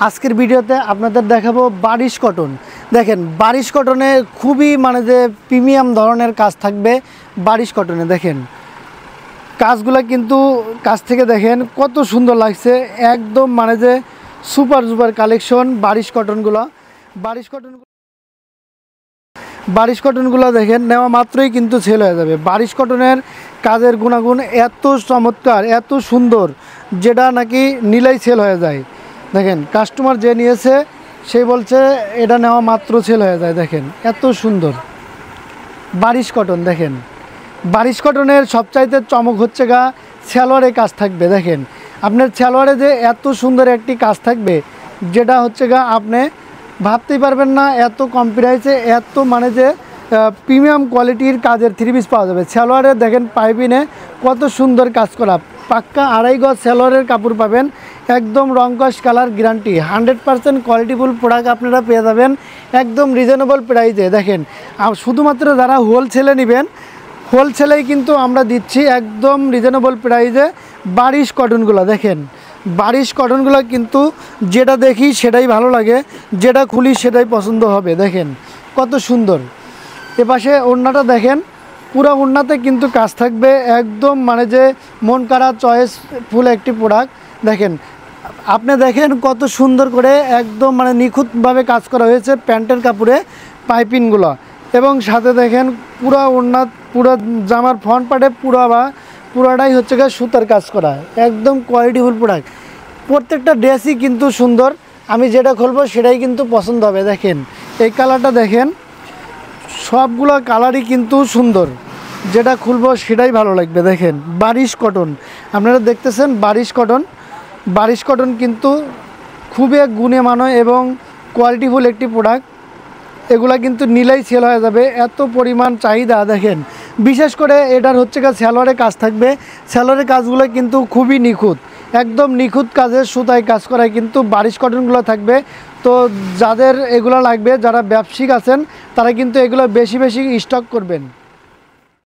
আজকের ভিডিওতে আপনাদের দেখাবো বারিশ কটন। দেখেন বারিশ কটনে খুবই যে প্রিমিয়াম ধরনের কাজ থাকবে বারিশ কটনে। দেখেন কাজগুলো কিন্তু কাছ থেকে দেখেন কত সুন্দর লাগছে, একদম যে সুপার কালেকশন বারিশ কটনগুলো দেখেন নেওয়া মাত্রই কিন্তু সেল হয়ে যাবে। বারিশ কটনের কাজের গুণাগুণ এত চমৎকার, এত সুন্দর, যেটা নাকি নিলেই সেল হয়ে যায়। দেখেন কাস্টমার যে নিয়েছে সে বলছে এটা নেওয়া মাত্র সেল হয়ে যায়। দেখেন এত সুন্দর বারিশ কটন। দেখেন বারিশ কটনের সবচাইতে চমক হচ্ছে সালোয়ারে কাজ থাকবে। দেখেন আপনার সালোয়ারে যে এত সুন্দর একটি কাজ থাকবে, যেটা হচ্ছে আপনি ভাবতেই পারবেন না। এত কম প্রাইসে এত যে প্রিমিয়াম কোয়ালিটির কাজের থ্রি পিস পাওয়া যাবে। সালোয়ারে দেখেন পাইপিনে কত সুন্দর কাজ করা, পাক্কা 2.5 গজ সালোয়ারের কাপড় পাবেন, একদম রং কস কালার গ্যারান্টি, 100% কোয়ালিটিফুল প্রোডাক্ট আপনারা পেয়ে যাবেন একদম রিজনেবল প্রাইসে। দেখেন শুধুমাত্র যারা হোলসেলে নেবেন, হোলসেলেই কিন্তু আমরা দিচ্ছি একদম রিজনেবল প্রাইসে বারিশ কটনগুলো। দেখেন বারিশ কটনগুলো কিন্তু যেটা দেখি সেটাই ভালো লাগে, যেটা খুলি সেটাই পছন্দ হবে। দেখেন কত সুন্দর। এপাশে ওড়নাটা দেখেন, পুরো ওড়নাতে কিন্তু কাজ থাকবে একদম যে মন করা চয়েসফুল একটি প্রোডাক্ট। দেখেন আপনি দেখেন কত সুন্দর করে একদম নিখুঁতভাবে কাজ করা হয়েছে প্যান্টের কাপড়ে পাইপিংগুলো, এবং সাথে দেখেন পুরো ওড়না, পুরো জামার ফ্রন্ট পার্টে পুরাটাই হচ্ছে সুতার কাজ করা, একদম কোয়ালিটিফুল প্রোডাক্ট। প্রত্যেকটা ড্রেসই কিন্তু সুন্দর, আমি যেটা খুলবো সেটাই কিন্তু পছন্দ হবে। দেখেন এই কালারটা দেখেন, সবগুলো কালারই কিন্তু সুন্দর, যেটা খুলবো সেটাই ভালো লাগবে। দেখেন বারিশ কটন আপনারা দেখতেছেন, বারিশ কটন কিন্তু খুবই গুণে মানায় এবং কোয়ালিটিফুল একটি প্রোডাক্ট। এগুলা কিন্তু নিলেই সেল হয়ে যাবে, এত পরিমাণ চাহিদা। দেখেন বিশেষ করে এটার হচ্ছে সালোয়ারে কাজ থাকবে, সালোয়ারের কাজগুলো কিন্তু খুবই নিখুঁত, একদম নিখুঁত কাজের সুতায় কাজ করায় কিন্তু বারিশ কটনগুলো থাকবে। তো যাদের এগুলো লাগবে, যারা ব্যবসায়িক আছেন, তারা কিন্তু এগুলো বেশি স্টক করবেন।